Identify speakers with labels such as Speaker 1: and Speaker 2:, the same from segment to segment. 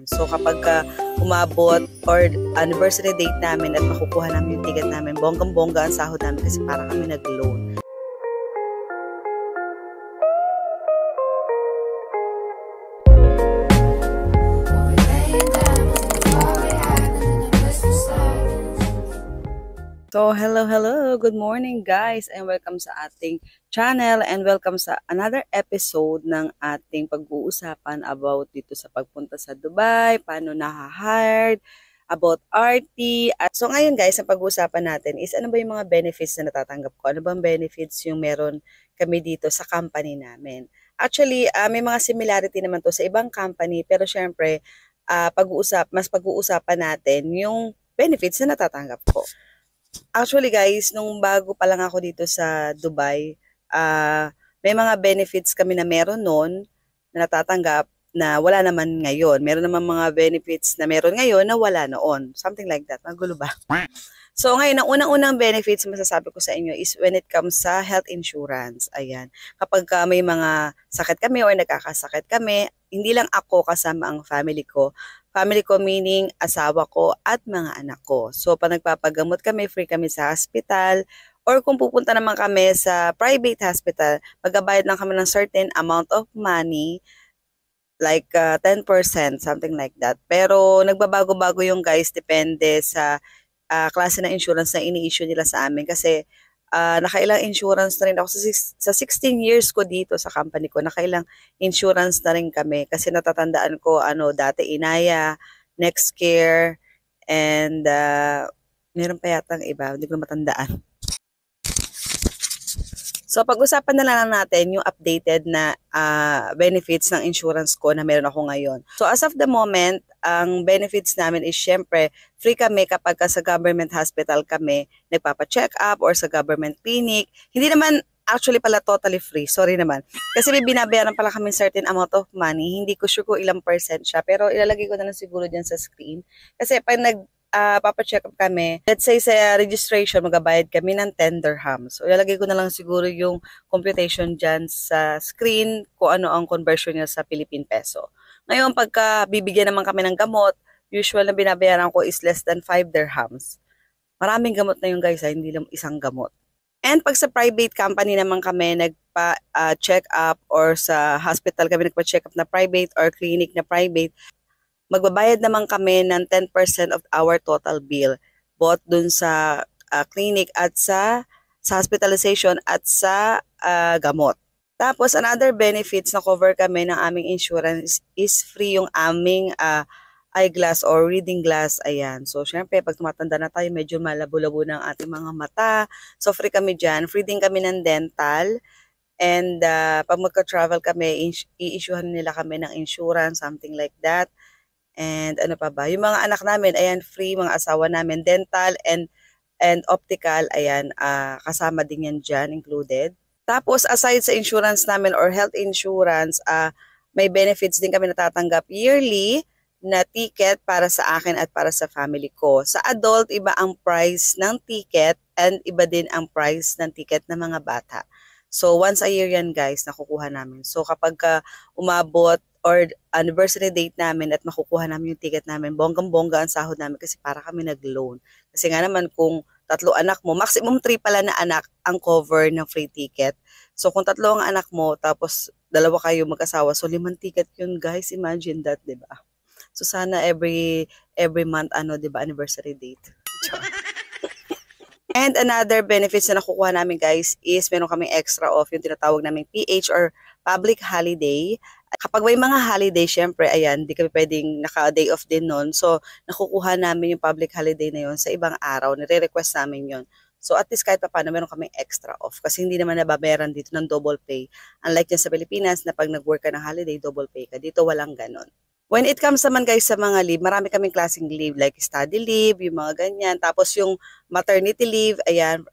Speaker 1: So kapag umabot or anniversary date namin at makukuha namin yung ticket namin, bonggang-bongga ang sahod namin kasi para kami nag-loan. So, hello, good morning guys and welcome sa ating channel and welcome sa another episode ng ating pag-uusapan about dito sa pagpunta sa Dubai, paano na-hired, about RT. So ngayon guys, ang pag-uusapan natin is ano ba yung mga benefits na natatanggap ko? Ano bang benefits yung meron kami dito sa company namin? Actually, may mga similarity naman to sa ibang company pero syempre, mas pag-uusapan natin yung benefits na natatanggap ko. Actually guys, nung bago pa lang ako dito sa Dubai, may mga benefits kami na meron noon na natatanggap na wala naman ngayon. Meron naman mga benefits na meron ngayon na wala noon. Something like that. Magulo ba? So ngayon, ang unang-unang benefits masasabi ko sa inyo is when it comes sa health insurance. Ayan. Kapag may mga sakit kami or nagkakasakit kami, hindi lang ako kasama ang family ko. Family ko meaning asawa ko at mga anak ko. So pag nagpapagamot kami, free kami sa hospital. Or kung pupunta naman kami sa private hospital, magbabayad lang kami ng certain amount of money, like 10%, something like that. Pero nagbabago-bago yung guys, depende sa klase ng insurance na ini-issue nila sa amin. Kasi nakailang insurance na rin ako sa 16 years ko dito sa company ko. Nakailang insurance na rin kami kasi natatandaan ko dati Inaya, NextCare, and meron pa yatang iba, hindi ko matandaan. So pag-usapan na lang natin yung updated na benefits ng insurance ko na meron ako ngayon. So as of the moment, ang benefits namin is syempre free kami kapag sa government hospital kami nagpapa-check up or sa government clinic. Hindi naman actually pala totally free, sorry naman. Kasi may binabayaran pala kami certain amount of money. Hindi ko sure kung ilang percent siya, pero ilalagay ko na lang siguro dyan sa screen. Kasi pag papacheck up kami, let's say sa registration, magabayad kami ng 10 dirhams. So, ilalagay ko na lang siguro yung computation dyan sa screen kung ano ang conversion niya sa Philippine peso. Ngayon, pagka bibigyan naman kami ng gamot, usual na binabayaran ko is less than 5 dirhams. Maraming gamot na yung guys, hindi lang isang gamot. And pag sa private company naman kami nagpa-check up or sa hospital kami nagpa-check up na private or clinic na private, magbabayad naman kami ng 10% of our total bill, both dun sa clinic at sa hospitalization at sa gamot. Tapos, another benefits na cover kami ng aming insurance is free yung aming eyeglass or reading glass. Ayan. So, syempre, pag tumatanda na tayo, medyo malabo-labo ng ating mga mata. So, free kami dyan. Free din kami ng dental. And pag magka-travel kami, i-issuehan nila kami ng insurance, something like that. And ano pa ba? Yung mga anak namin, ayan, free, mga asawa namin, dental and optical, ayan, kasama din yan dyan, included. Tapos, aside sa insurance namin or health insurance, may benefits din kami natatanggap yearly na ticket para sa akin at para sa family ko. Sa adult, iba ang price ng ticket and iba din ang price ng ticket ng mga bata. So, once a year yan guys, nakukuha namin. So, kapag umabot or anniversary date namin at makukuha namin yung ticket namin, bonggang-bongga ang sahod namin kasi para kami nag-loan. Kasi nga naman kung 3 anak mo, maximum 3 pala na anak ang cover ng free ticket. So kung 3 ang anak mo, tapos 2 kayo mag-asawa, so 5 ticket yun guys, imagine that, diba? So sana every month, diba, anniversary date. And another benefits na nakukuha namin guys is meron kaming extra off, yung tinatawag naming PH or public holiday. Kapag may mga holiday, syempre, ayan, di kami pwedeng naka-day off din nun. So, nakukuha namin yung public holiday na yun sa ibang araw. Nire-request namin yun. So, at least kahit pa paano, meron kaming extra off. Kasi hindi naman nababayaran dito ng double pay. Unlike yan sa Pilipinas na pag nag-work ka ng holiday, double pay ka. Dito walang ganon. When it comes naman guys sa mga leave, marami kaming klaseng leave like study leave, yung mga ganyan. Tapos yung maternity leave, ayan,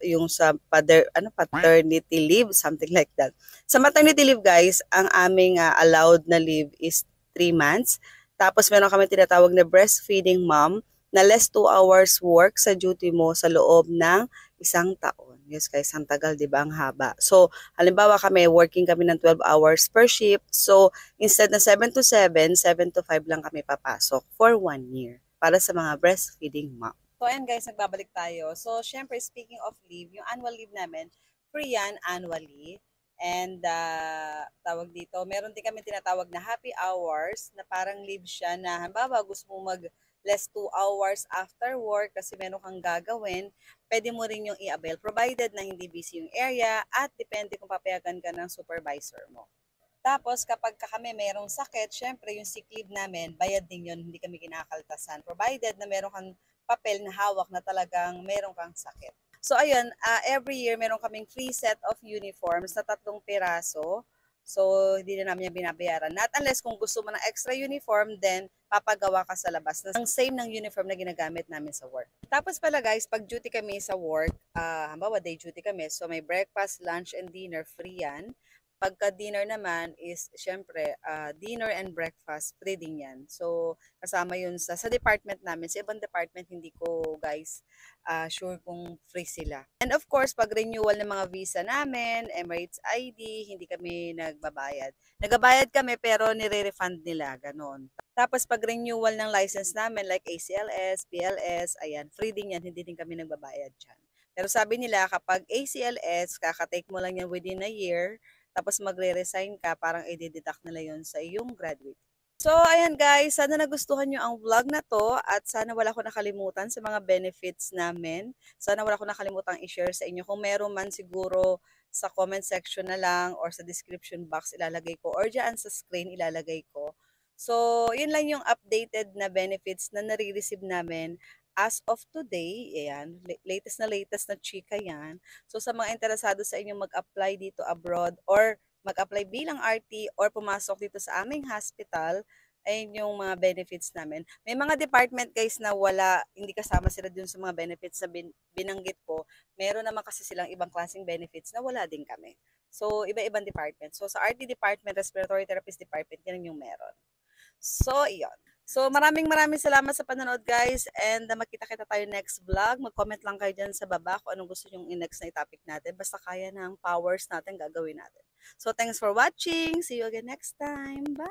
Speaker 1: yung sa paternity leave, something like that. Sa maternity leave guys, ang aming allowed na leave is 3 months. Tapos meron kami tinatawag na breastfeeding mom na less 2 hours work sa duty mo sa loob ng 1 taon. Yes guys, ang tagal, di ba? Ang haba. So, halimbawa kami, working kami ng 12 hours per shift. So, instead na 7 to 7, 7 to 5 lang kami papasok for 1 year para sa mga breastfeeding mom. So, ayan guys, nagbabalik tayo. So, syempre, speaking of leave, yung annual leave namin, free yan annually. And, tawag dito, meron din kami tinatawag na happy hours na parang leave siya na, halimbawa, gusto mo mag less 2 hours after work kasi meron kang gagawin, pwede mo rin yung i-avail provided na hindi busy yung area at depende kung papayagan ka ng supervisor mo. Tapos kapag kami merong sakit, syempre yung sick leave namin, bayad din yun, hindi kami kinakaltasan. Provided na meron kang papel na hawak na talagang meron kang sakit. So ayun, every year meron kaming free set of uniforms na 3 piraso. So, hindi na namin yung binabayaran. Not unless kung gusto mo ng extra uniform, then papagawa ka sa labas. Ang same ng uniform na ginagamit namin sa work. Tapos pala guys, pag duty kami sa work, halimbawa day duty kami, so may breakfast, lunch, and dinner, free yan. Pagka dinner naman is, syempre, dinner and breakfast, free din yan. So, kasama yun sa department namin. Sa ibang department, hindi ko guys sure kung free sila. And of course, pag renewal ng mga visa namin, Emirates ID, hindi kami nagbabayad. Nagbabayad kami pero nire-refund nila, ganon. Tapos pag renewal ng license namin like ACLS, PLS, ayan, free din yan, hindi din kami nagbabayad dyan. Pero sabi nila kapag ACLS, kakatake mo lang yan within a year, tapos magre-resign ka, parang i-deduct nila yon sa iyong graduate. So, ayan guys, sana nagustuhan nyo ang vlog na to at sana wala ko nakalimutan sa mga benefits namin. Sana wala ko nakalimutan i-share sa inyo. Kung meron man siguro sa comment section na lang or sa description box ilalagay ko or dyan sa screen ilalagay ko. So, yun lang yung updated na benefits na nare-receive namin as of today. Ayan, latest na chika yan. So, sa mga interesado sa inyong mag-apply dito abroad or mag-apply bilang RT or pumasok dito sa aming hospital, ayun yung mga benefits namin. May mga department guys na wala, hindi kasama sila dun sa mga benefits na binanggit ko. Meron naman kasi silang ibang klaseng benefits na wala din kami. So, iba-ibang department. So, sa RT department, respiratory therapist department, yan yung meron. So, iyon. So, maraming salamat sa panonood guys and makita-kita tayo next vlog. Mag-comment lang kayo dyan sa baba kung anong gusto nyong i-next na topic natin. Basta kaya ng powers natin, gagawin natin. So, thanks for watching. See you again next time. Bye!